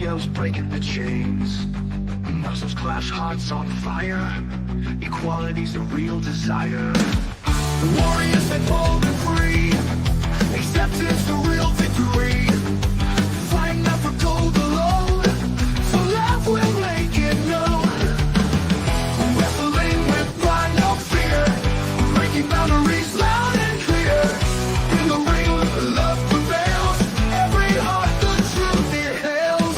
yells breaking the chains. Muscles clash, hearts on fire. Equality's the real desire. Warriors that bold and free. Acceptance the real victory. Fighting not for gold alone. So love will make it known. Wrestling with pride, no fear. Breaking boundaries loud and clear. In the ring, love prevails. Every heart, the truth it hails.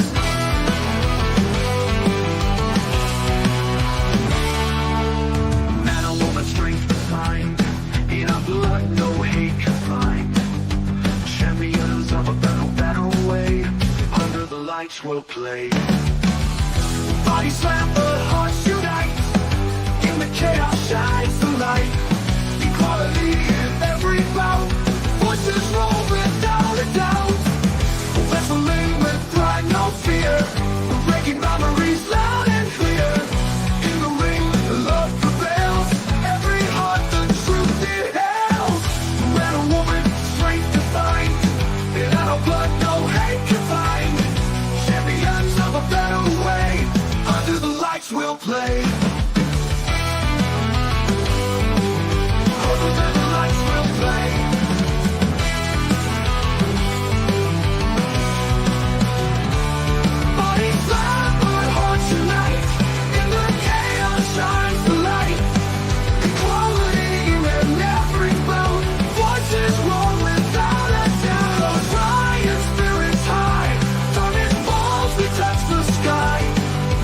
Man or woman, strength defined. In our blood, no hate can find. Champions of a better way. Under the lights we'll play. Body slam, but hearts unite. In the chaos shines the light. Equality in every bout. Voices roll without a doubt. Wrestling with pride, no fear. Breaking boundaries loud and clear. In the ring, love prevails. Every heart, the truth it hails. Man or woman, strength defined. In our blood, no hate can find. Champions of a better way. Under the lights we'll play. Under the lights we'll play. Bodies fly, but hearts unite. In the chaos shines the light. Equality in every bout. Voices roar without a doubt. Lion spirits high. Turning balls, we touch the sky.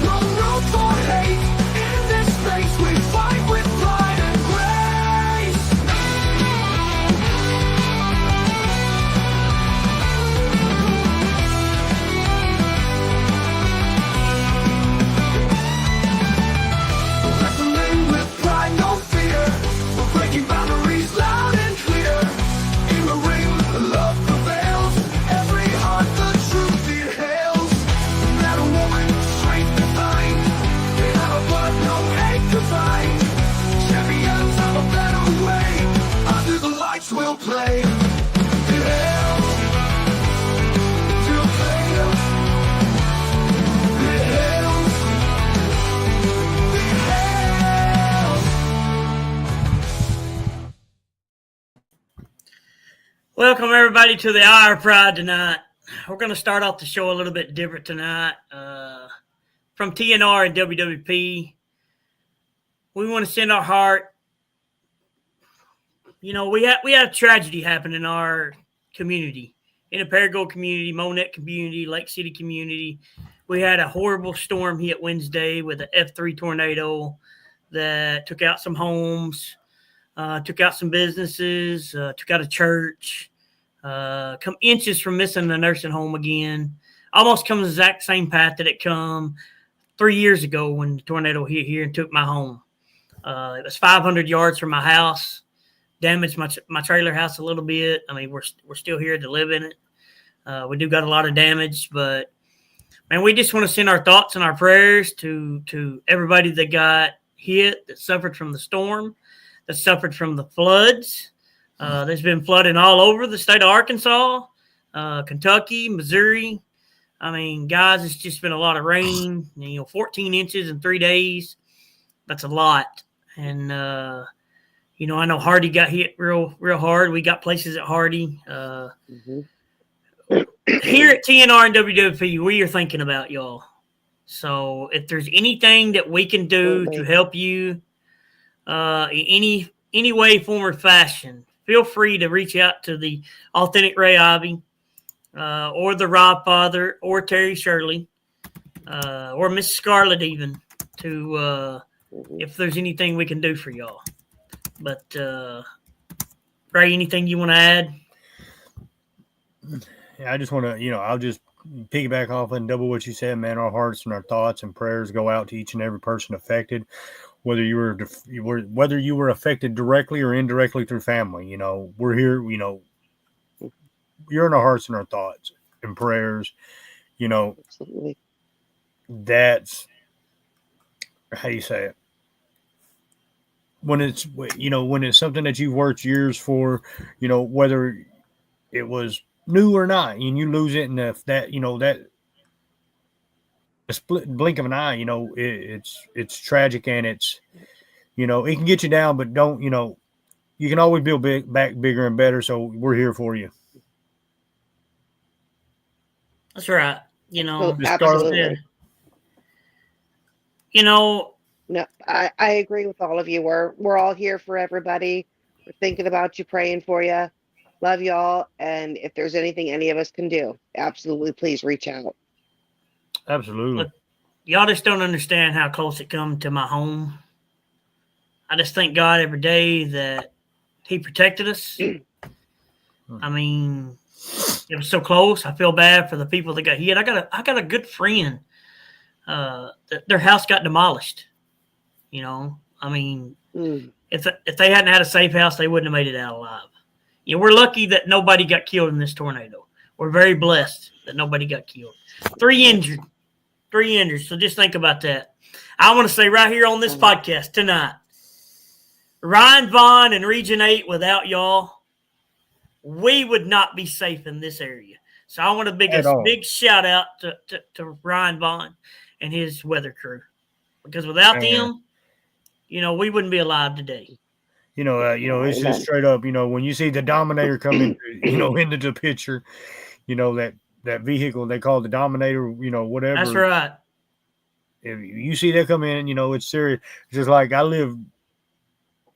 No room for hate. In this space we fight with pride and grace. Wrestling with pride, no fear. We're breaking boundaries loud and clear. In the ring, love prevails. Every heart, the truth it hails. Man or woman, strength defined. In our blood, no hate to find. Champions of a better way. Under the lights we'll play. It hails. To play. It hails. It hails. Welcome everybody to the Hour of Pride tonight. We're going to start off the show a little bit different tonight. From TNR and WWP, we want to send our heart. You know, we had a tragedy happen in our community, in the Paragould community, Monette community, Lake City community. We had a horrible storm hit Wednesday with an F3 tornado that took out some homes, took out some businesses, took out a church, come inches from missing the nursing home again. Almost comes the exact same path that it come 3 years ago when the tornado hit here and took my home. It was 500 yards from my house, damaged my trailer house a little bit. I mean, we're still here to live in it. We do got a lot of damage, but man, we just want to send our thoughts and our prayers to everybody that got hit, that suffered from the storm, that suffered from the floods. There's been flooding all over the state of Arkansas, Kentucky, Missouri. I mean, guys, it's just been a lot of rain. 14 inches in 3 days. That's a lot. And, I know Hardy got hit real hard. We got places at Hardy. Here at TNR and WWP, we are thinking about y'all. So if there's anything that we can do to help you in any way, form, or fashion, feel free to reach out to the Authentic Ray Ivy or the Rob Father or Terry Shirley or Miss Scarlett even to if there's anything we can do for y'all. But Ray, anything you want to add? Yeah, I just want to, I'll just piggyback off and double what you said, man. Our hearts and our thoughts and prayers go out to each and every person affected, whether you were affected directly or indirectly through family. We're here. You're in our hearts and our thoughts and prayers. Absolutely. That's how you say it. When it's something that you've worked years for, whether it was new or not, and you lose it, and if that blink of an eye, it's tragic, and it's, it can get you down, but don't, you can always build back bigger and better. So we're here for you. That's right. Absolutely. No, I agree with all of you. We're all here for everybody. We're thinking about you, praying for you. Love y'all. And if there's anything any of us can do, absolutely, please reach out. Absolutely. Look, y'all just don't understand how close it come to my home. I just thank God every day that He protected us. I mean, it was so close. I feel bad for the people that got hit. I got a good friend. Their house got demolished. I mean, if they hadn't had a safe house, they wouldn't have made it out alive. We're lucky that nobody got killed in this tornado. We're very blessed that nobody got killed. 3 injured. So just think about that. I want to say right here on this podcast tonight, Ryan Vaughn and Region 8, without y'all, we would not be safe in this area. So I want to big shout out to Ryan Vaughn and his weather crew, because without them, we wouldn't be alive today. It's just straight up, when you see the Dominator come into the picture, that vehicle they call the Dominator, whatever. That's right. If you see that come in, it's serious. It's just like I live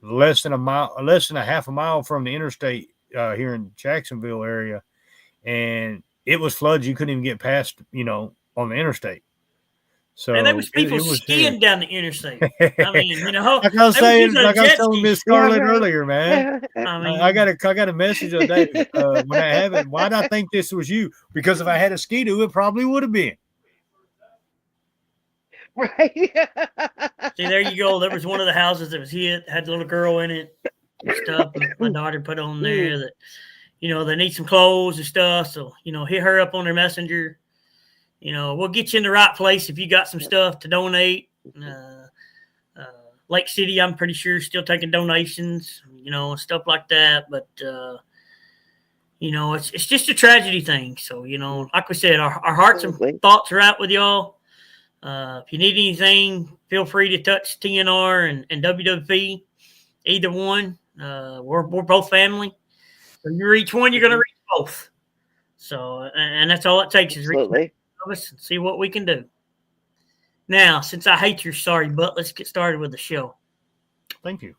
less than a half a mile from the interstate here in Jacksonville area, and it was floods. You couldn't even get past, on the interstate. So and there was people skiing down the interstate. I mean, like I was telling Miss Scarlett earlier, man. I got a message the other day when I haven't. Why did I think this was you? Because if I had a Ski-Doo, it probably would have been. Right. See, there you go. There was one of the houses that was hit, had a little girl in it and stuff. My daughter put on there that, they need some clothes and stuff. So, hit her up on their messenger. We'll get you in the right place if you got some stuff to donate. Lake City, I'm pretty sure, still taking donations, stuff like that. But, it's just a tragedy thing. So, like we said, our hearts and thoughts are out with y'all. If you need anything, feel free to touch TNR and WWP, either one. We're both family. So you reach one, you're going to reach both. So, and that's all it takes is reach us and see what we can do. Now, since I hate your sorry butt, let's get started with the show. Thank you.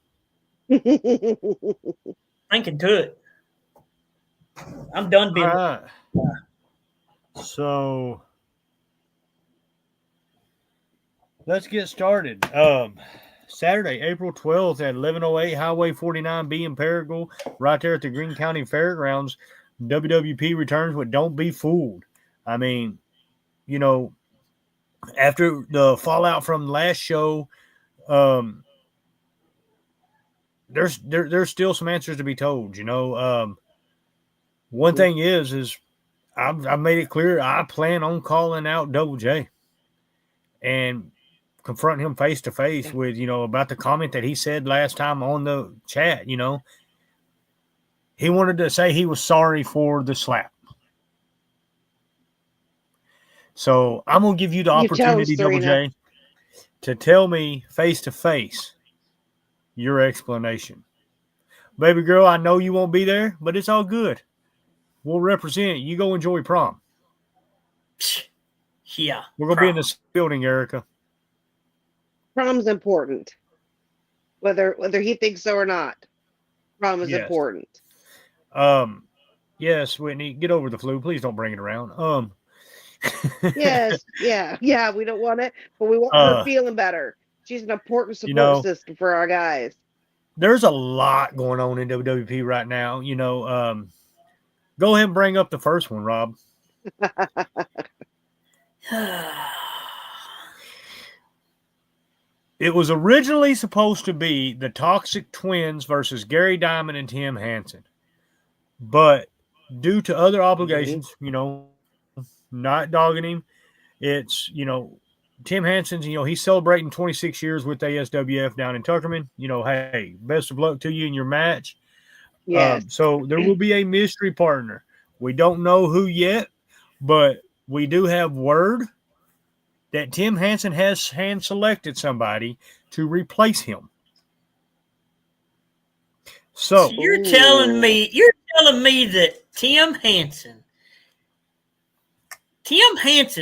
Thinking to it. I'm done being. All right. So let's get started. Saturday, April 12th at 11:08 Highway 49B in Paragould, right there at the Greene County Fairgrounds, WWP returns with Don't Be Fooled. I mean, after the fallout from the last show, there's still some answers to be told. One thing is I've made it clear I plan on calling out Double J and confront him face to face with, about the comment that he said last time on the chat. He wanted to say he was sorry for the slap. So I'm going to give you the opportunity, Double J, to tell me face to face your explanation. Baby girl, I know you won't be there, but it's all good. We'll represent. You go enjoy prom. Yeah. We're going to be in this building, Erica. Prom's important. Whether he thinks so or not. Prom is important. Yes, Whitney, get over the flu. Please don't bring it around. Yes, yeah, we don't want it, but we want her feeling better. She's an important support system for our guys. There's a lot going on in WWP right now. Go ahead and bring up the first one, Rob. It was originally supposed to be the Toxic Twins versus Gary Diamond and Tim Hansen. But due to other obligations, not dogging him, it's, Tim Hansen's, he's celebrating 26 years with ASWF down in Tuckerman. Hey, best of luck to you in your match. Yes. So there will be a mystery partner. We don't know who yet, but we do have word that Tim Hansen has hand selected somebody to replace him. So you're telling me that Tim Hansen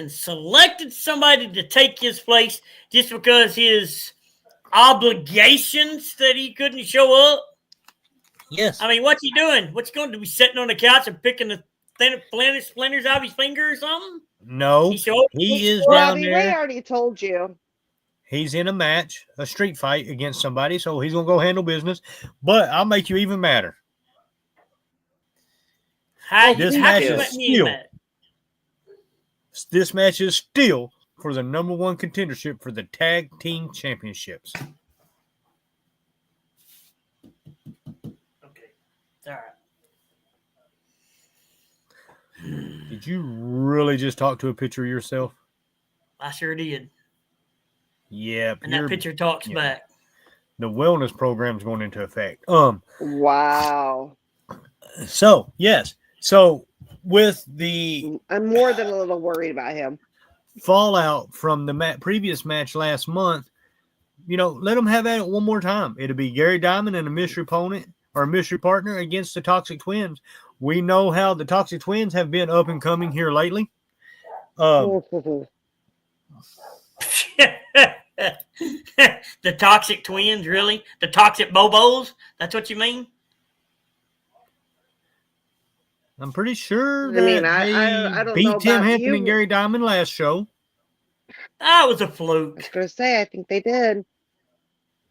selected somebody to take his place just because his obligations that he couldn't show up? yes, I mean, what's he doing? What's he going to be sitting on the couch and picking the splinters out of his finger or something? no, he is down Robbie, Ray there. already told you. He's in a match, a street fight against somebody, so he's gonna go handle business. But I'll make you even madder. This match is still for the number one contendership for the tag team championships. Okay, all right. Did you really just talk to a picture of yourself? I sure did. Yeah, And that picture talks back. The wellness program's going into effect. Wow. So yes. So with the I'm more than a little worried about him. fallout from the previous match last month, let them have at it one more time. It'll be Gary Diamond and a mystery opponent or a mystery partner against the Toxic Twins. We know how the Toxic Twins have been up and coming here lately. The Toxic Twins, really? The Toxic Bobos? That's what you mean? I'm pretty sure I mean, that I don't beat know Tim about Hansen you. and Gary Diamond last show. That was a I was fluke. going to say, I think they did.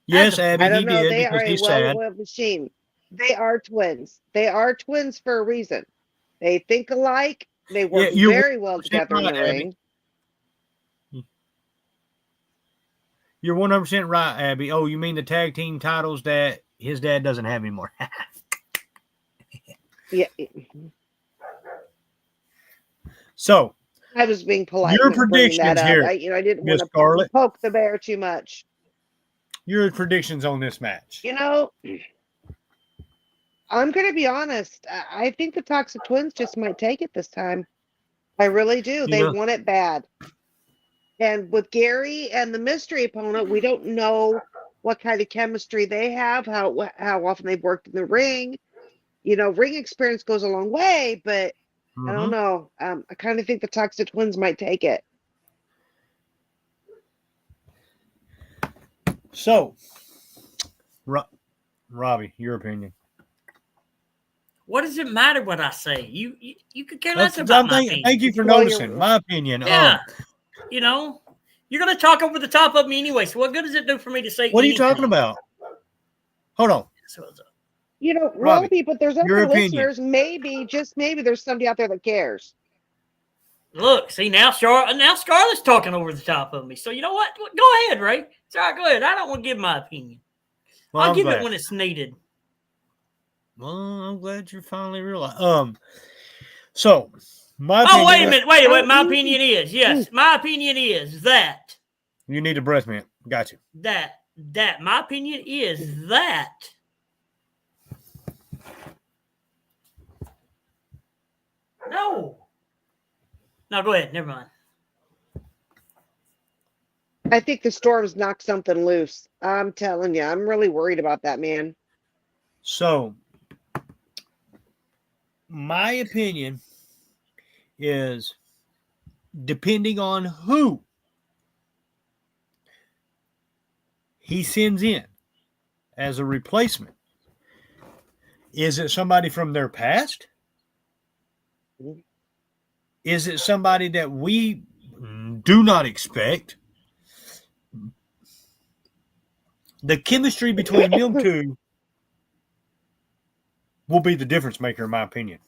Yes, Abby, I don't he know. did They because are a he's sad. well-oiled machine. They are twins. They are twins for a reason. They think alike. They work very well together in the ring. You're 100% right, Abby. Oh, you mean the tag team titles that his dad doesn't have anymore? Yeah. So, I was being polite. Your Not bringing that predictions up. here, I didn't Miss want to Scarlett. poke the bear too much. Your predictions on this match. I'm going to be honest. I think the Toxic Twins just might take it this time. I really do. They want it bad. And with Gary and the mystery opponent, we don't know what kind of chemistry they have, how often they've worked in the ring. Ring experience goes a long way, but I don't know. I kind of think the Toxic Twins might take it. So, Robbie, your opinion. What does it matter what I say? You could care less about my opinion. Thank you for noticing. My opinion. Yeah. You're going to talk over the top of me anyway, so what good does it do for me to say What are you talking about? Hold on. Robbie, but there's other opinion. listeners. Maybe, just maybe, there's somebody out there that cares. Look, see, now Scarlett's talking over the top of me. So you know what? Go ahead, Ray. It's all right, go ahead. I don't want to give my opinion. Well, I'll give it when it's needed. Well, I'm glad you finally realized. So my opinion. Oh, wait a minute. Wait. My opinion is, yes, my opinion is that. You need a breath mint. Got you. That my opinion is that. No, go ahead. Never mind. I think the Storm's knocked something loose. I'm telling you, I'm really worried about that, man. So, my opinion is depending on who he sends in as a replacement. Is it somebody from their past? Is it somebody that we do not expect? The chemistry between them two will be the difference maker, in my opinion.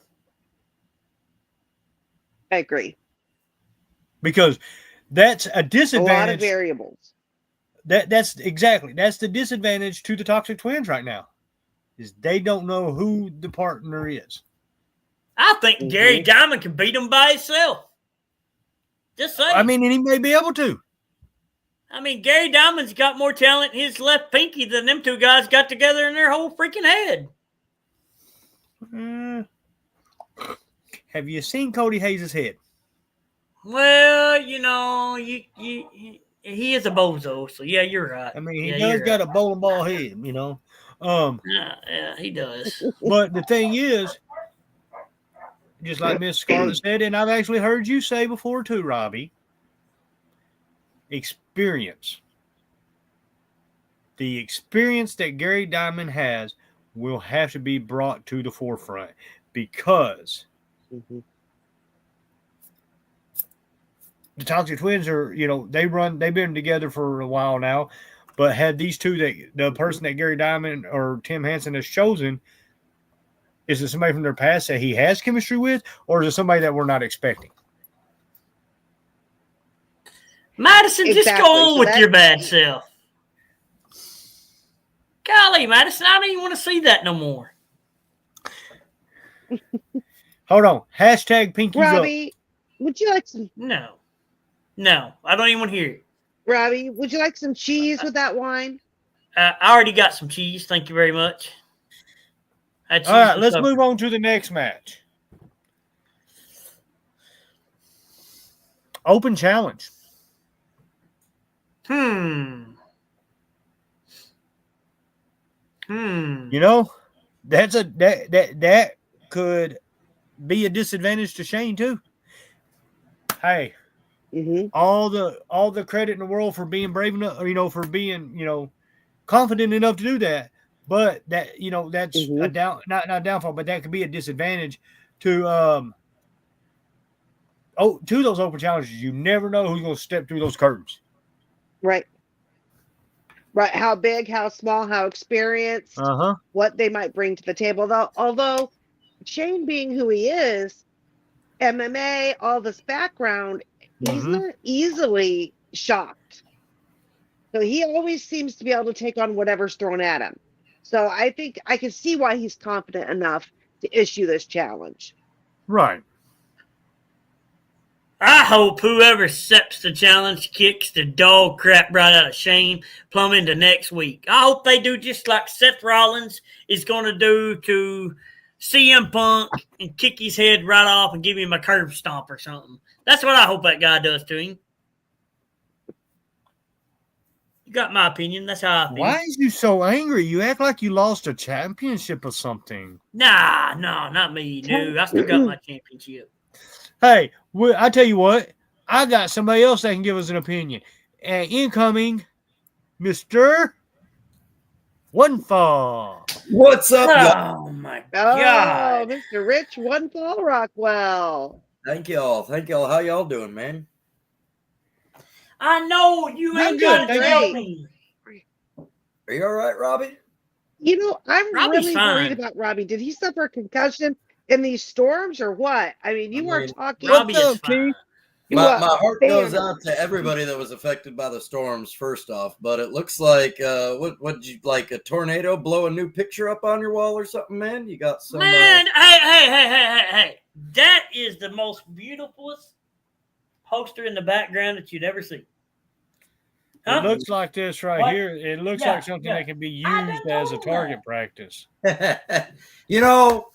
I agree. Because that's a disadvantage. A lot of variables. That's the disadvantage to the Toxic Twins right now, is they don't know who the partner is. I think Gary Diamond can beat him by himself. Just saying. I mean, and he may be able to. I mean, Gary Diamond's got more talent in his left pinky than them two guys got together in their whole freaking head. Have you seen Cody Hayes' head? Well, but you know, he is a bozo. So yeah, you're right. I mean, he yeah, does you're got right. a bowling ball head, you know. Yeah, he does. But the thing is, just like Miss Scarlett said, and I've actually heard you say before too, Robbie, experience. The experience that Gary Diamond has will have to be brought to the forefront because the Toxic Twins are, you know, they've been together for a while now, but had these two the person that Gary Diamond or Tim Hansen has chosen, is it somebody from their past that he has chemistry with, or is it somebody that we're not expecting? Madison, just Exactly. go on So with your bad self. Golly, Madison, I don't even want to see that no more. Hold on. Hashtag pinkies Robbie, would you like some? No, I don't even want to hear it. Robbie, would you like some cheese with that wine? I already got some cheese. Thank you very much. up. All right, let's move on to the next match. Open challenge. You know, that could be a disadvantage to Shane too. Hey, all the credit in the world for being brave enough, you know, for being, you know, confident enough to do that. But that, you know, that's a not a downfall, but that could be a disadvantage to to those open challenges. You never know who's going to step through those curtains. Right. How big, how small, how experienced, what they might bring to the table. Although Shane being who he is, MMA, all this background, he's not easily shocked. So he always seems to be able to take on whatever's thrown at him. So I think I can see why he's confident enough to issue this challenge. Right. I hope whoever accepts the challenge kicks the dog crap right out of Shane plumb into next week. I hope they do just like Seth Rollins is going to do to CM Punk and kick his head right off and give him a curb stomp or something. That's what I hope that guy does to him. You got my opinion. That's how I feel. Why is you so angry? You act like you lost a championship or something. Nah, no, not me. No, I still got my championship. Hey, I tell you what, I got somebody else that can give us an opinion. Incoming, Mr. One Fall. What's up, y'all? Oh, my God. Mr. Rich One Fall Rockwell. Thank y'all. How y'all doing, man? I know you ain't got to tell me. Are you all right, Robbie? You know, I'm Robbie's really fine. worried about Robbie. Did he suffer a concussion in these storms or what? I mean, you are talking. Robbie is fine. My heart goes out to everybody that was affected by the storms, first off, but it looks like, what did you, like a tornado blow a new picture up on your wall or something, man? You got some... Man, hey. That is the most beautiful poster in the background that you'd ever see. Huh? It looks like this right here. It looks like something that can be used as a target practice. You know,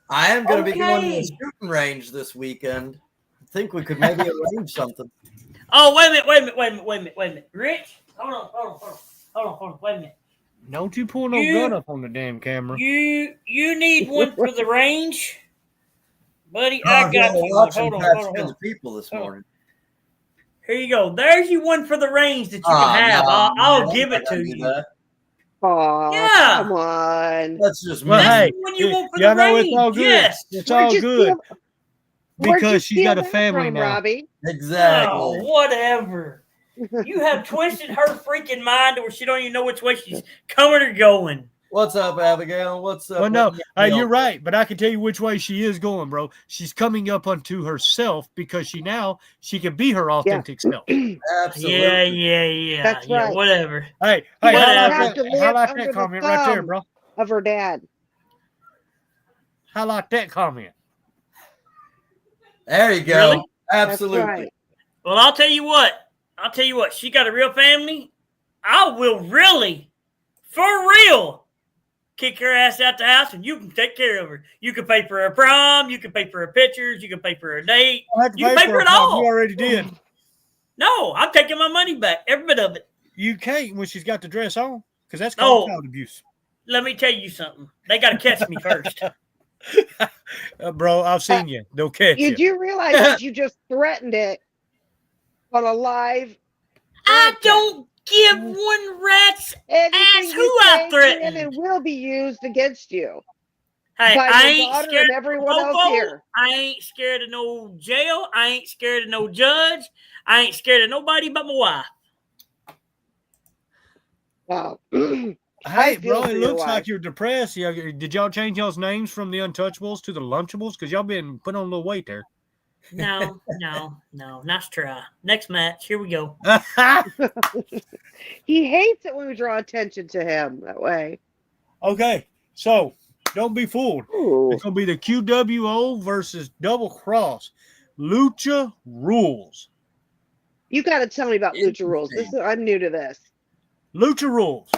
I am going to be going to the shooting range this weekend. I think we could maybe arrange something. Oh, wait a minute. Rich, hold on, wait a minute. Don't you pull no gun up on the damn camera. You need one for the range? Buddy, I got you. Hold on. People this morning. Here you go. There's you one for the range that you can have. I'll give it to you. Oh, yeah. Come on. That's just well, hey, y'all know it's all good. Yes. It's all good. Because she's got a family now. Robbie? Exactly. Oh, whatever. You have twisted her freaking mind where she don't even know which way she's coming or going. What's up, Abigail? What's up? Well, no, you're right, but I can tell you which way she is going, bro. She's coming up unto herself because she can be her authentic self. Absolutely. Yeah. That's right. Whatever. Hey, how like that comment right there, bro? Of her dad. How like that comment? There you go. Really? Absolutely. Right. Well, I'll tell you what. She got a real family. I will really, for real, kick her ass out the house, and you can take care of her. You can pay for her prom. You can pay for her pictures. You can pay for her date. You can pay for it all. You already did. No, I'm taking my money back. Every bit of it. You can't when she's got the dress on because that's called child abuse. Let me tell you something. They got to catch me first. Bro, I've seen you. They'll catch you. You do realize that you just threatened it on a live. I don't give one rat's Anything ass who you I say can threatened. and will be used against you. Hey, By I your ain't daughter scared and everyone of else Fofo. here. I ain't scared of no jail. I ain't scared of no judge. I ain't scared of nobody but my wife. Wow. Hey, feel bro, for it your looks like wife. you're depressed. Did y'all change y'all's names from the Untouchables to the Lunchables? Because y'all been putting on a little weight there. No. Nice try. Next match. Here we go. He hates it when we draw attention to him that way. Okay, so don't be fooled. Ooh. It's going to be the QWO versus Double Cross. Lucha Rules. You got to tell me about Lucha Rules. I'm new to this. Lucha Rules.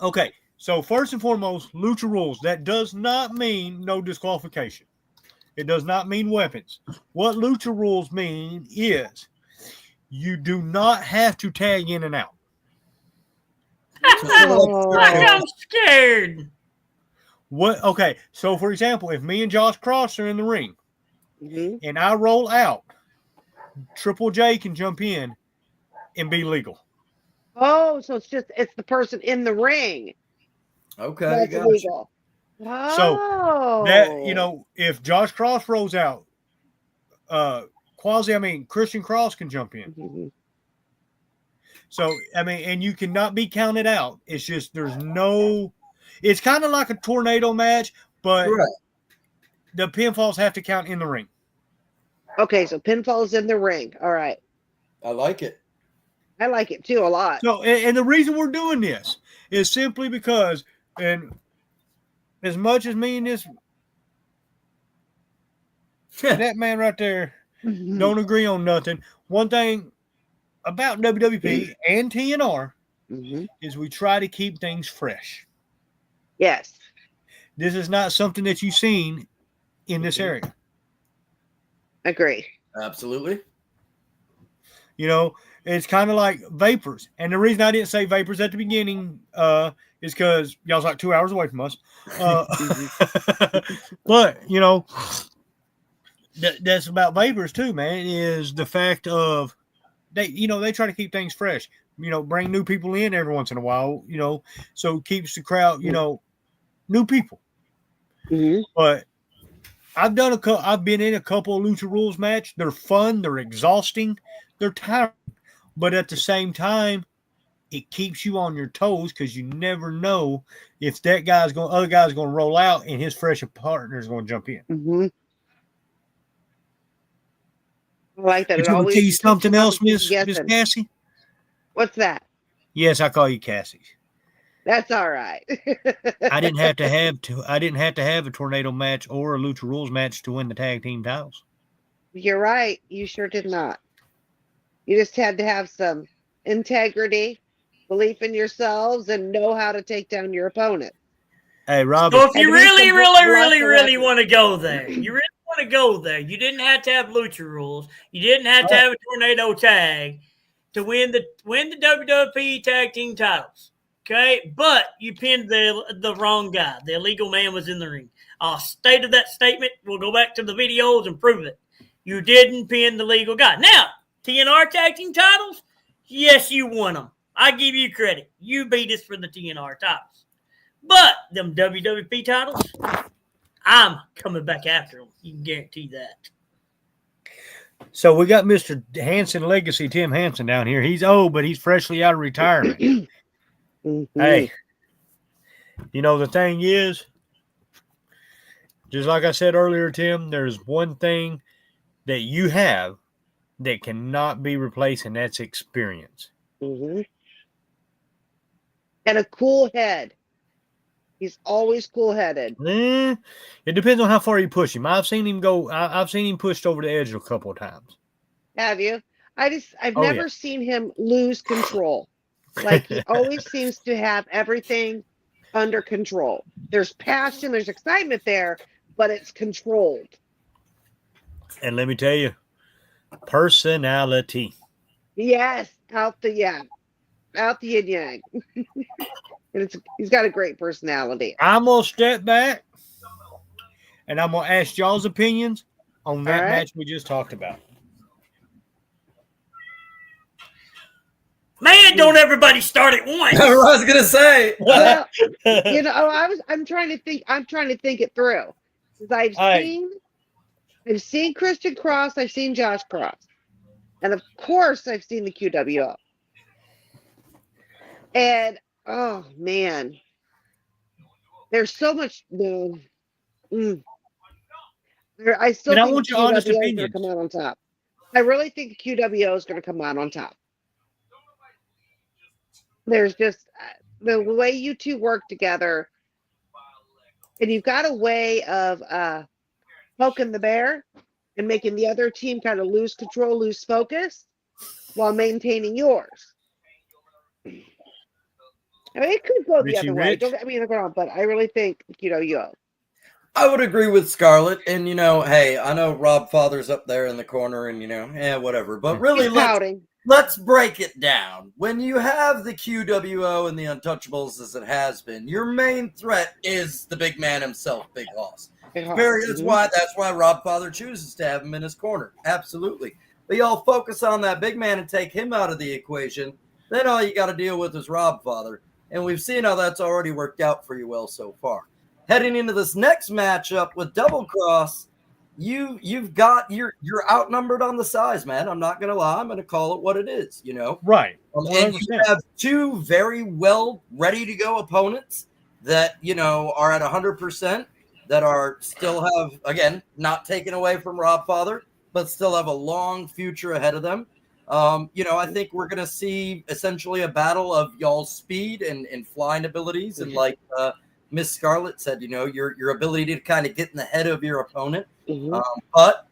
Okay, so first and foremost, Lucha Rules. That does not mean no disqualification. It does not mean weapons. What Lucha Rules mean is you do not have to tag in and out. I'm scared. What? Okay, so for example, if me and Josh Cross are in the ring and I roll out, Triple J can jump in and be legal. Oh, so it's the person in the ring. Okay, That's gotcha. illegal. Oh. So that if Josh Cross rolls out, Christian Cross can jump in. Mm-hmm. So and you cannot be counted out. It's just it's kind of like a tornado match, but the pinfalls have to count in the ring. Okay, so pinfall's in the ring. All right. I like it. I like it too a lot. So, and the reason we're doing this is simply because, and as much as me and that man right there don't agree on nothing, one thing about WWP and TNR is we try to keep things fresh. Yes. This is not something that you've seen in this area. Agree. Absolutely. It's kind of like Vapors. And the reason I didn't say Vapors at the beginning is because y'all's like 2 hours away from us. But, that's about Vapors too, man, is the fact of they try to keep things fresh. Bring new people in every once in a while, so it keeps the crowd, new people. But I've been in a couple of Lucha Rules match. They're fun, they're exhausting, they're tiring. But at the same time, it keeps you on your toes because you never know if other guy's going to roll out and his fresh partner is going to jump in. I like that. You want to tell you something else, Miss Cassie? What's that? Yes, I call you Cassie. That's all right. I didn't have to have a tornado match or a Lucha Rules match to win the tag team titles. You're right. You sure did not. You just had to have some integrity, belief in yourselves, and know how to take down your opponent. Hey, Robbie. So if you really want to go there, you didn't have to have Lucha Rules. You didn't have to have a tornado tag to win the WWE tag team titles. Okay, but you pinned the wrong guy. The illegal man was in the ring. I'll state of that statement. We'll go back to the videos and prove it. You didn't pin the legal guy. Now, TNR tag team titles, yes, you won them. I give you credit. You beat us for the TNR titles. But them WWP titles, I'm coming back after them. You can guarantee that. So we got Mr. Hanson Legacy, Tim Hanson down here. He's old, but he's freshly out of retirement. Hey, the thing is, just like I said earlier, Tim, there's one thing that you have that cannot be replaced, and that's experience. And a cool head. He's always cool-headed. It depends on how far you push him. I've seen him go. I've seen him pushed over the edge a couple of times. Have you? I've never seen him lose control. Like he always seems to have everything under control. There's passion, there's excitement there, but it's controlled. And let me tell you, Personality. Yes, out the yin yang. And he's got a great personality. I'm going to step back and I'm going to ask y'all's opinions on that right. match we just talked about. Man, don't everybody start at once. I was gonna say. Well, I'm trying to think. I'm trying to think it through. Because I've seen Christian Cross. I've seen Josh Cross, and of course, I've seen the QWO. And oh man, there's so much. I still And I think want the your honest QWO is going opinions. to come out on top. I really think the QWO is going to come out on top. There's just the way you two work together, and you've got a way of poking the bear and making the other team kind of lose control, lose focus, while maintaining yours. I mean, it could go the Richie other way. Rich. Don't get me wrong, but I really think QWO. I would agree with Scarlett, and hey, I know Rob Father's up there in the corner, and whatever. But really, He's pouting. let's break it down. When you have the QWO and the Untouchables as it has been, your main threat is the big man himself, Big Hoss. That's why Rob Father chooses to have him in his corner. Absolutely. But y'all focus on that big man and take him out of the equation. Then all you got to deal with is Rob Father. And we've seen how that's already worked out for you well so far. Heading into this next matchup with Double Cross, you're outnumbered on the size, man. I'm not gonna lie. I'm gonna call it what it is. Right. And you have two very well ready to go opponents that are at 100%. That are still have, again, not taken away from Rob Father, but still have a long future ahead of them. I think we're going to see essentially a battle of y'all's speed and flying abilities. And like Miss Scarlett said, your ability to kind of get in the head of your opponent. But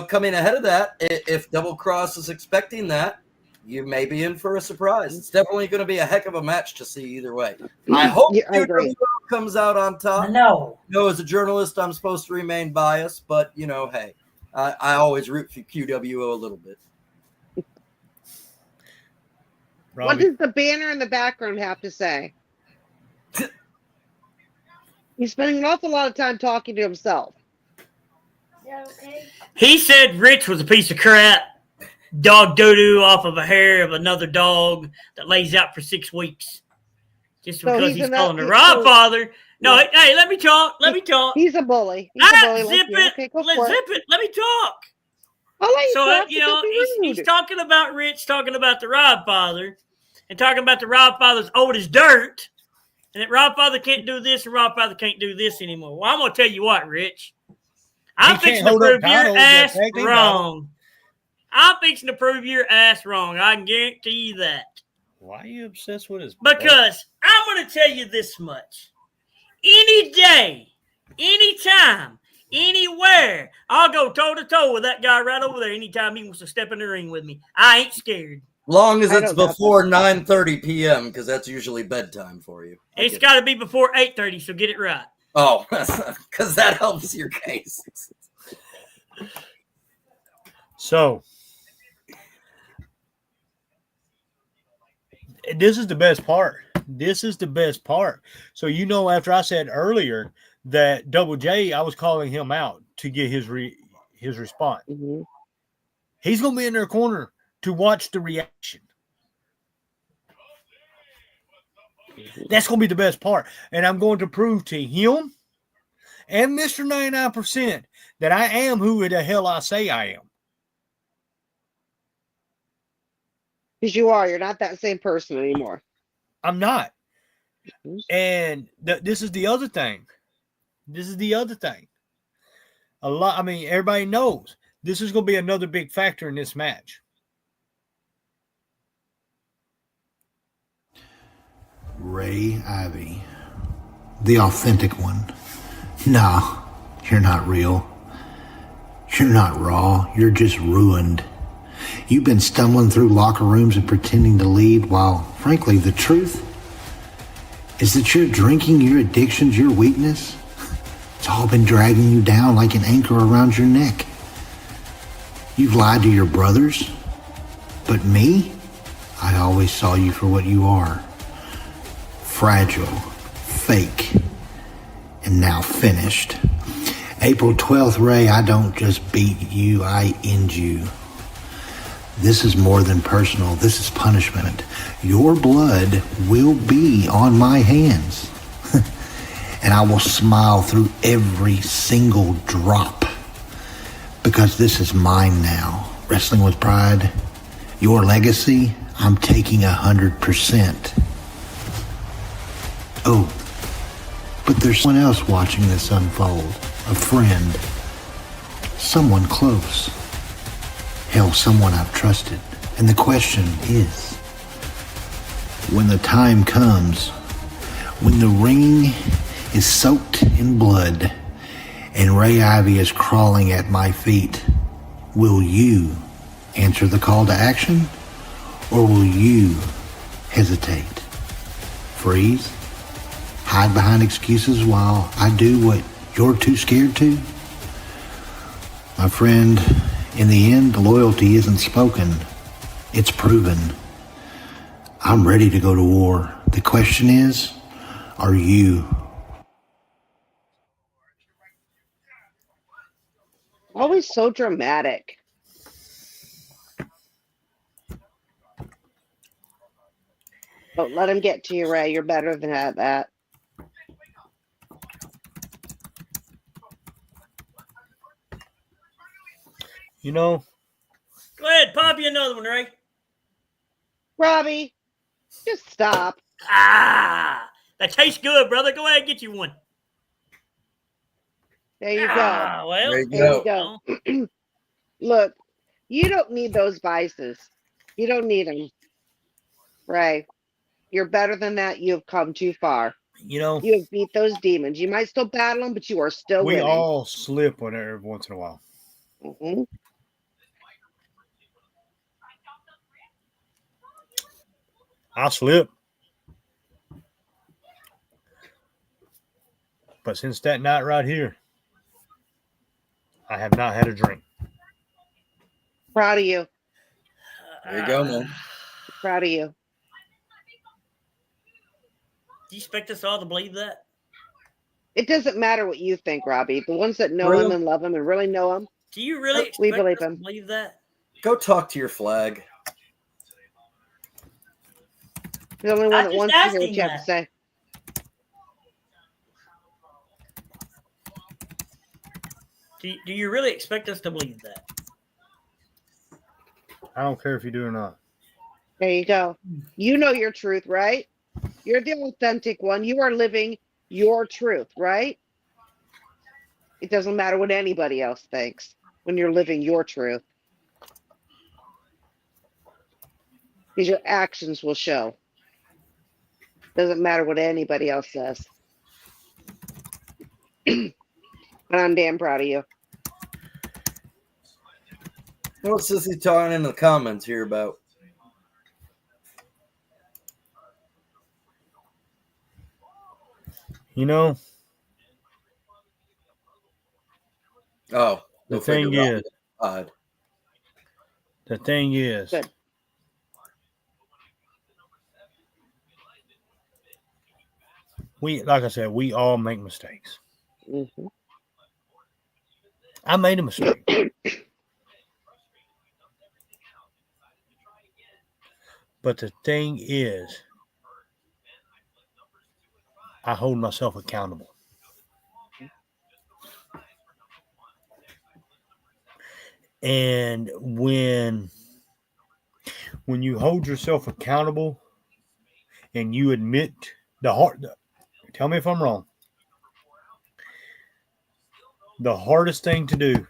coming ahead of that, if Double Cross is expecting that, you may be in for a surprise. It's definitely going to be a heck of a match to see either way. I hope QWO comes out on top. No. As a journalist, I'm supposed to remain biased, but hey, I always root for QWO a little bit. Robbie. What does the banner in the background have to say? He's spending an awful lot of time talking to himself. Okay? He said Rich was a piece of crap. Dog doo-doo off of a hair of another dog that lays out for 6 weeks. Just because he's calling the Rob Father. No, hey, let me talk. Let me talk. He's a bully. Zip it. Let me talk. I'll let you talk. He's talking about Rich, talking about the Rob Father, and talking about the Rob Father's old as dirt, and that Rob Father can't do this and Rob Father can't do this anymore. Well, I'm going to tell you what, Rich. I'm fixing to prove your ass wrong. I'm fixing to prove your ass wrong. I can guarantee you that. Why are you obsessed with his Because I'm going to tell you this much. Any day, anytime, anywhere, I'll go toe-to-toe with that guy right over there anytime he wants to step in the ring with me. I ain't scared. Long as it's before 9:30 p.m., because that's usually bedtime for you. It's got to be before 8:30, so get it right. Oh, because that helps your case. So, this is the best part. So, after I said earlier that Double J, I was calling him out to get his response. Mm-hmm. He's going to be in their corner to watch the reaction. That's going to be the best part. And I'm going to prove to him and Mr. 99% that I am who the hell I say I am. Because you are. You're not that same person anymore. I'm not. And this is the other thing. Everybody knows this is going to be another big factor in this match. Ray Ivy, the authentic one. No, you're not real. You're not raw. You're just ruined. You've been stumbling through locker rooms and pretending to lead while, frankly, the truth is that your drinking, your addictions, your weakness, it's all been dragging you down like an anchor around your neck. You've lied to your brothers. But me? I always saw you for what you are. Fragile, fake, and now finished. April 12th, Ray, I don't just beat you, I end you. This is more than personal. This is punishment. Your blood will be on my hands. And I will smile through every single drop. Because this is mine now. Wrestling with Pride, your legacy, I'm taking 100%. Oh, but there's someone else watching this unfold. A friend. Someone close. Hell, someone I've trusted. And the question is, when the time comes, when the ring is soaked in blood and Ray Ivy is crawling at my feet, will you answer the call to action, or will you hesitate? Freeze? Hide behind excuses while I do what you're too scared to? My friend, in the end, loyalty isn't spoken. It's proven. I'm ready to go to war. The question is, are you? Always so dramatic. Don't let him get to you, Ray. You're better than that. You know, Go ahead, pop you another one, Ray. Robbie, just stop. Ah, that tastes good, brother. Go ahead and get you one. There you go. Ah, well, There you There you go. go. Look, you don't need those vices. You don't need them. Ray, you're better than that. You have come too far. you know, You have beat those demons. You might still battle them, but you are still we winning. all slip on it every once in a while. Mhm. I slip. But since that night right here, I have not had a drink. Proud of you. There you go, man. Proud of you. Do you expect us all to believe that? It doesn't matter what you think, Robbie. The ones that know Really? him and love him and really know him, Do you really we expect believe us to him. believe that? Go talk to your flag. the only one I that just wants to asked hear what him you have to that. say. Do you really expect us to believe that? I don't care if you do or not. There you go. You know your truth, right? You're the authentic one. You are living your truth, right? It doesn't matter what anybody else thinks when you're living your truth. Because your actions will show. Doesn't matter what anybody else says. And I'm damn proud of you. What's Sissy talking in the comments here about? You know, Oh, the go thing figure is, out. the thing is, Good. like I said, we all make mistakes. Mhm. I made a mistake. But the thing is, I hold myself accountable. And when you hold yourself accountable and you admit tell me if I'm wrong. The hardest thing to do,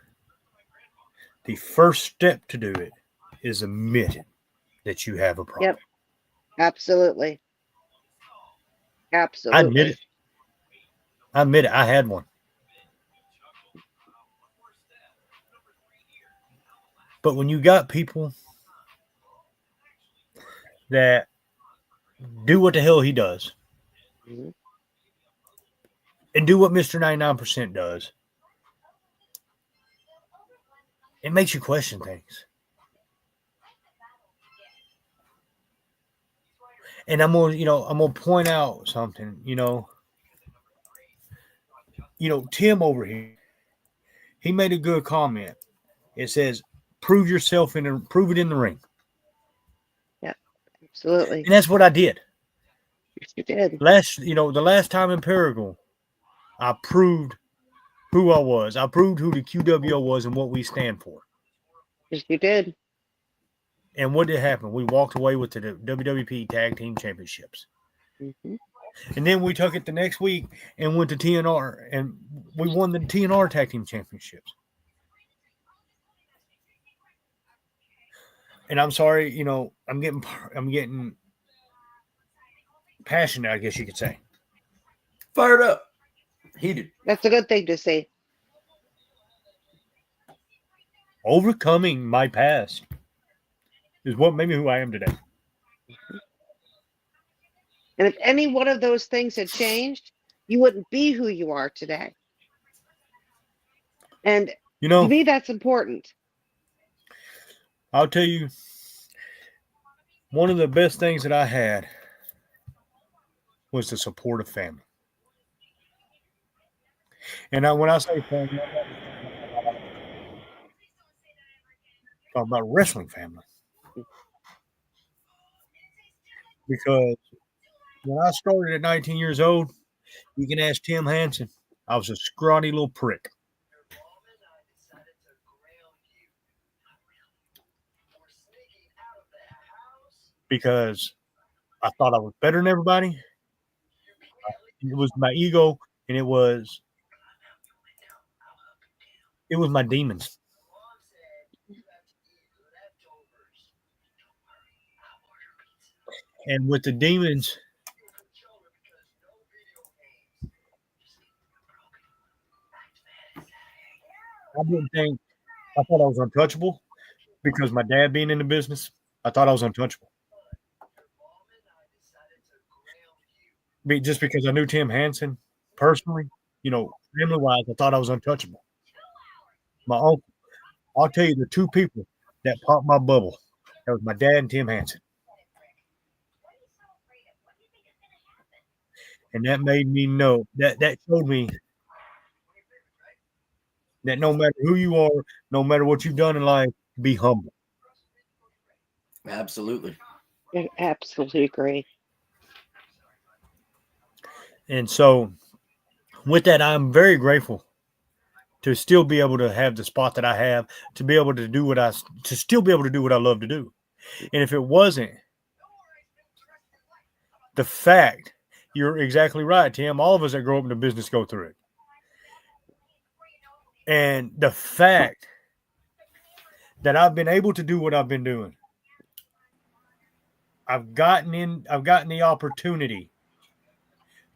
the first step to do it, is admit that you have a problem. Yep. Absolutely. Absolutely. I admit it. I had one. But when you got people that do what the hell he does Mhm. and do what Mr. 99% does, it makes you question things. And I'm gonna point out something. Tim over here, he made a good comment. It says, "Prove yourself prove it in the ring." Yeah, absolutely. And that's what I did. Yes, you did. The last time in Paragon, I proved who I was. I proved who the QWO was and what we stand for. Yes, you did. And what did happen? We walked away with the WWP Tag Team Championships. Mm-hmm. And then we took it the next week and went to TNR, and we won the TNR Tag Team Championships. And I'm sorry, I'm getting passionate, I guess you could say. Fired up. Heated. That's a good thing to say. Overcoming my past is what made me who I am today. And if any one of those things had changed, you wouldn't be who you are today. And to me, that's important. I'll tell you, one of the best things that I had was the support of family. And when I say family, I'm talking about wrestling family. Because when I started at 19 years old, you can ask Tim Hansen, I was a scrawny little prick. Because I thought I was better than everybody. It was my ego, and it was my demons. And with the demons, I thought I was untouchable because my dad being in the business, I thought I was untouchable. Just because I knew Tim Hansen personally, family-wise, I thought I was untouchable. My uncle, I'll tell you the two people that popped my bubble. That was my dad and Tim Hansen. And that made me know, that showed me that no matter who you are, no matter what you've done in life, be humble. Absolutely. I absolutely agree. And so with that, I'm very grateful to still be able to have the spot that I have, to be able to do to still be able to do what I love to do. And if it wasn't the fact, you're exactly right, Tim, all of us that grow up in the business go through it. And the fact that I've been able to do what I've been doing, I've gotten the opportunity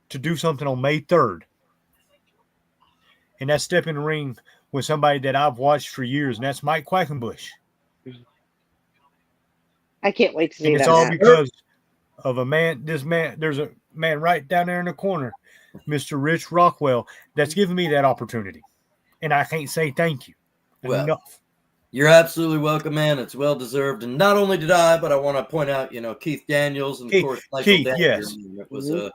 to do something on May 3rd. And that's step in the ring with somebody that I've watched for years, and that's Mike Quackenbush. I can't wait to see and that. It's all because of there's a man right down there in the corner, Mr. Rich Rockwell, that's given me that opportunity. And I can't say thank you enough. You're absolutely welcome, man. It's well deserved. And not only did I, but I want to point out, Keith Daniels and of course Michael Daniels. Yes. It was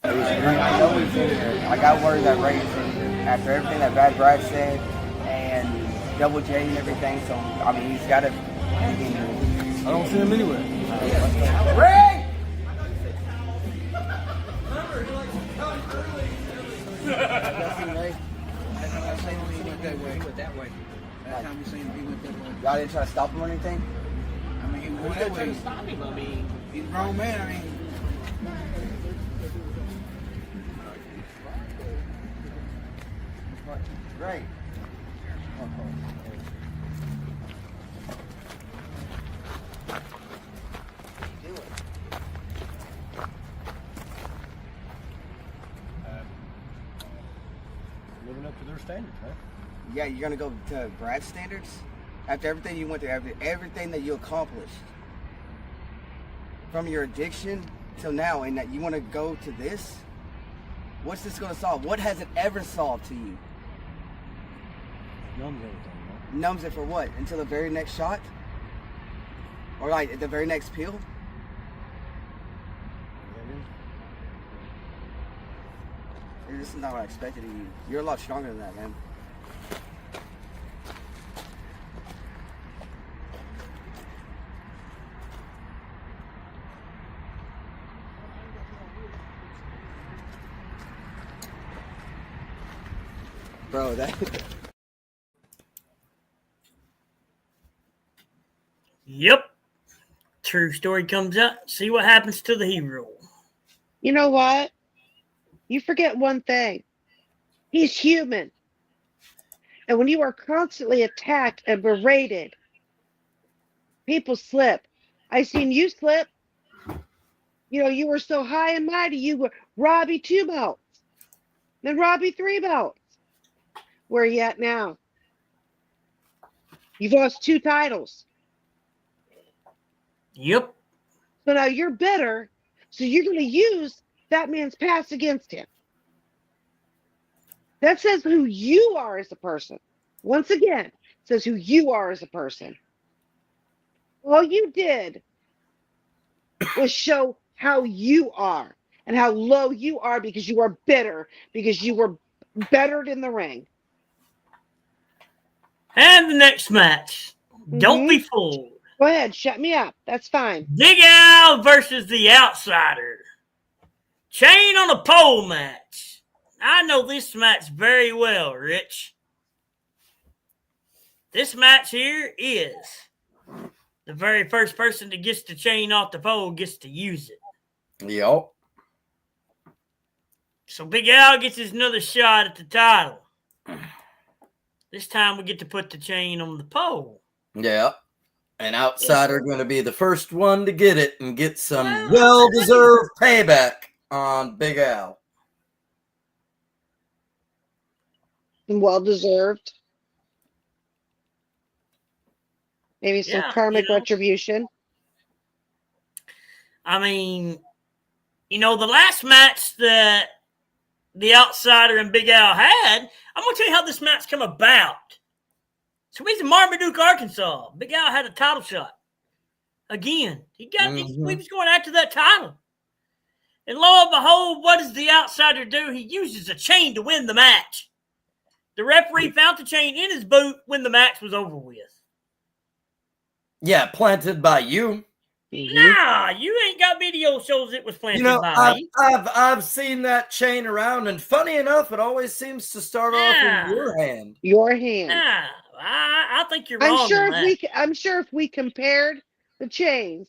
I got word that Ray's in here after everything that Bad Brad said and Double J and everything. So I mean, he's got to be in here. I don't see him anywhere. Ray! Y'all didn't try to stop him or anything? I mean, who's that trying to stop him? I mean, he's a grown man. I mean, Great. Living up to their standards, right? Yeah, you're gonna go to Brad's standards after everything you went through, after everything that you accomplished, from your addiction till now, and that you want to go to this. What's this gonna solve? What has it ever solved to you? Numbs everything, right? Numbs it for what? Until the very next shot? Or like the very next peel? This is not what I expected of you. You're a lot stronger than that, man. Bro, that... Yep. True story comes out. See what happens to the hero. You know what? You forget one thing. He's human. And when you are constantly attacked and berated, people slip. I seen you slip. You know, you were so high and mighty. You were Robbie 2 belts. Then Robbie 3 belts. Where are you at now? You've lost 2 titles. Yep. So now you're bitter. So you're going to use that man's past against him. That says who you are as a person. Once again, it says who you are as a person. All you did was show how you are and how low you are because you are bitter, because you were bettered in the ring. And the next match. Don't be fooled. Go ahead, shut me up. That's fine. Big Al versus the Outsider. Chain on a pole match. I know this match very well, Rich. This match here is the very first person that gets the chain off the pole gets to use it. Yep. So Big Al gets his another shot at the title. This time we get to put the chain on the pole. Yeah. An Outsider going to be the first one to get it and get some well-deserved payback on Big Al. Well deserved. Maybe some karmic retribution. I mean, you know, the last match that the Outsider and Big Al had, I'm going to tell you how this match come about. So he's in Marmaduke, Arkansas. Big Al had a title shot. Again, he was going after that title. And lo and behold, what does the Outsider do? He uses a chain to win the match. The referee found the chain in his boot when the match was over with. Yeah, planted by you. Nah, you ain't got video shows it was planted by me. I've seen that chain around, and funny enough, it always seems to start off in your hand. Your hand. Nah, I think you're wrong. I'm sure if we compared the chains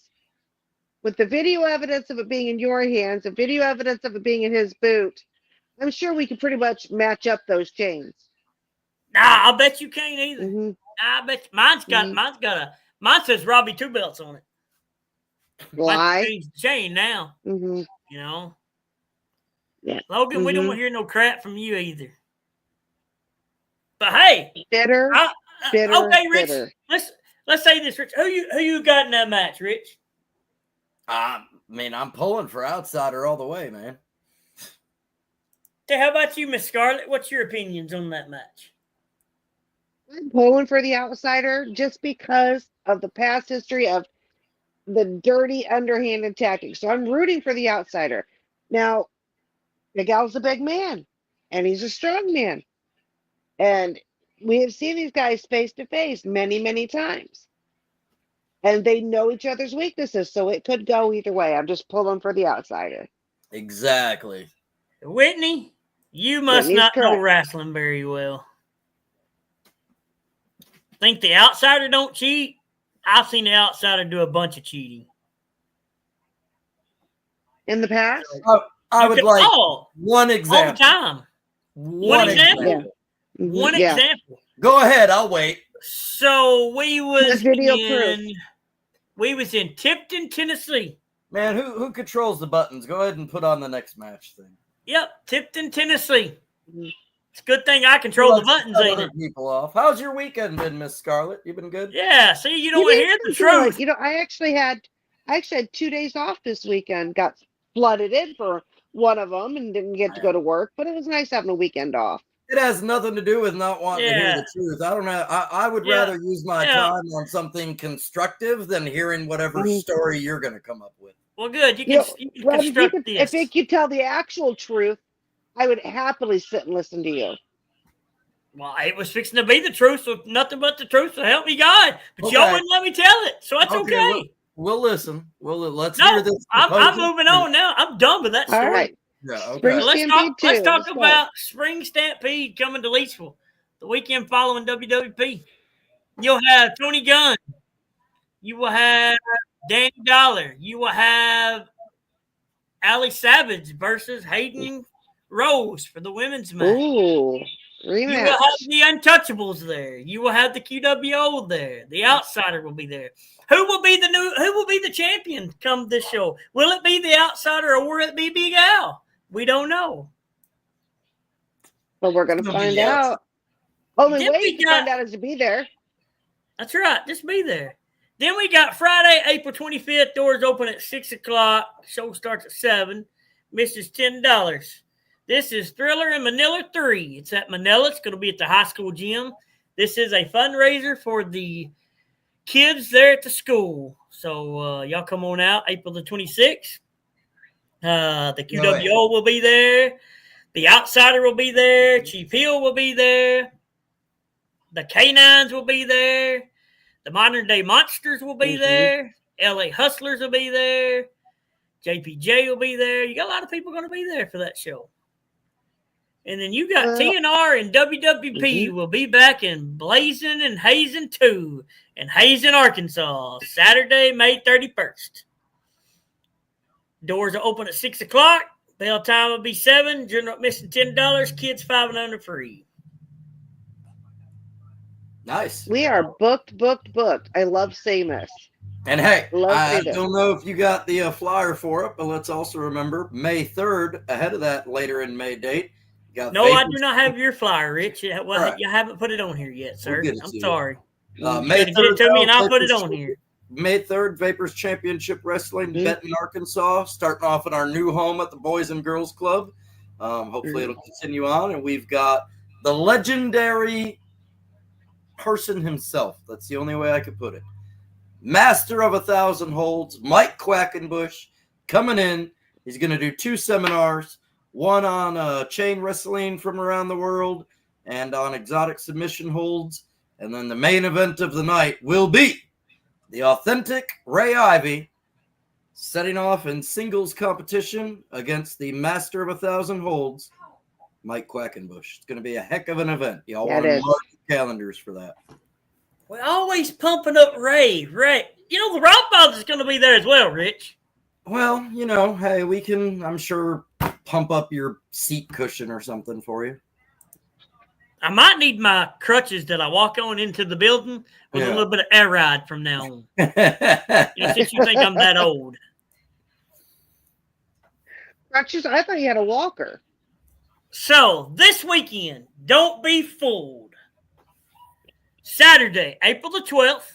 with the video evidence of it being in your hands, the video evidence of it being in his boot, I'm sure we can pretty much match up those chains. Nah, I bet you can't either. I bet mine says Robbie 2 belts on it. Why? Change the chain now. You know. Yeah. Logan, we don't want to hear no crap from you either. But hey, bitter. Okay, Rich. Bitter. Let's say this, Rich. Who you got in that match, Rich? I mean, I'm pulling for Outsider all the way, man. Okay, how about you, Miss Scarlett? What's your opinions on that match? I'm pulling for the Outsider just because of the past history of the dirty, underhanded tactics. So I'm rooting for the Outsider. Now, Big Al's a big man, and he's a strong man. And we have seen these guys face to face many, many times. And they know each other's weaknesses, so it could go either way. I'm just pulling for the Outsider. Exactly. Whitney, you must not know wrestling very well. Think the Outsider don't cheat? I've seen the Outsider do a bunch of cheating. In the past? I would like one example. All the time. One example. Yeah. One example. Go ahead, I'll wait. So we was in Tipton, Tennessee. Man, who controls the buttons? Go ahead and put on the next match thing. Yep, Tipton, Tennessee. It's a good thing I control the buttons, ain't it? People off. How's your weekend been, Miss Scarlett? You been good? Yeah. See, you don't want to hear the truth. You know, I actually had 2 days off this weekend. Got flooded in for one of them and didn't get to go to work. But it was nice having a weekend off. It has nothing to do with not wanting to hear the truth. I don't know. I would rather use my time on something constructive than hearing whatever story you're going to come up with. Well, good. You can construct this. If you tell the actual truth, I would happily sit and listen to you. Well, it was fixing to be the truth, so nothing but the truth. So help me God. But y'all wouldn't let me tell it, so that's okay. We'll listen. Let's hear this. I'm moving on now. I'm done with that story. All right. Yeah, okay. Let's talk about Spring Stampede coming to Leachville the weekend following WWP. You'll have Tony Gunn. You will have Danny Dollar. You will have Ali Savage versus Hayden Rose for the women's match. Ooh, rematch. You will have the Untouchables there. You will have the QWO there. The Outsider will be there. Who will be the champion come this show? Will it be the Outsider or will it be Big Al? We don't know. But we're going to find out. Only way to find out is to be there. That's right. Just be there. Then we got Friday, April 25th. Doors open at 6 o'clock. Show starts at 7. Misses $10. This is Thriller in Manila 3. It's at Manila. It's going to be at the high school gym. This is a fundraiser for the kids there at the school. So y'all come on out April the 26th. The QWO will be there. The Outsider will be there. Chief Hill will be there. The Canines will be there. The Modern Day Monsters will be there. LA Hustlers will be there. JPJ will be there. You got a lot of people going to be there for that show. And then you got TNR and WWP will be back in Blazing and Hazen 2 in Hazen, Arkansas, Saturday, May 31st. Doors are open at 6 o'clock. Bell time will be 7. General admission $10. Kids 5 and under free. Nice. We are booked. I love Samus. And hey, I don't know if you got the flyer for it, but let's also remember May 3rd, ahead of that later in May date. No, I do not have your flyer, Rich. Well, you haven't put it on here yet, sir. I'm sorry. May 3rd, get it to me, and I'll put it on here. May 3rd, Vapors Championship Wrestling, Benton, Arkansas, starting off in our new home at the Boys and Girls Club. Hopefully it'll continue on. And we've got the legendary person himself. That's the only way I could put it. Master of 1,000 holds, Mike Quackenbush, coming in. He's going to do 2 seminars, one on chain wrestling from around the world and on exotic submission holds. And then the main event of the night will be the authentic Ray Ivy setting off in singles competition against the Master of 1,000 holds, Mike Quackenbush. It's going to be a heck of an event. Y'all want to mark your calendars for that. We're always pumping up Ray. You know, the Rothbard is going to be there as well, Rich. Well, you know, hey, we can, I'm sure, pump up your seat cushion or something for you. I might need my crutches that I walk on into the building with a little bit of air ride from now on. Since you think I'm that old. Crutches? I thought you had a walker. So, this weekend, don't be fooled. Saturday, April the 12th,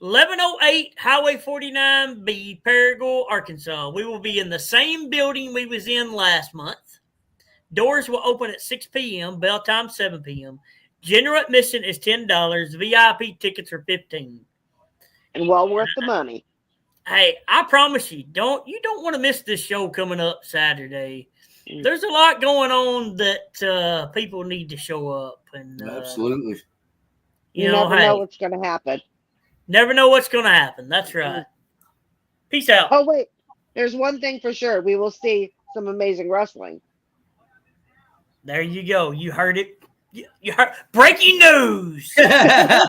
1108 Highway 49B, Paragould, Arkansas. We will be in the same building we was in last month. Doors will open at 6 p.m., bell time 7 p.m. General admission is $10. VIP tickets are $15. And well worth the money. Hey, I promise you don't want to miss this show coming up Saturday. There's a lot going on that people need to show up. And absolutely. You never know what's going to happen. Never know what's going to happen. That's right. Peace out. Oh, wait. There's one thing for sure. We will see some amazing wrestling. There you go. You heard it. You heard breaking news.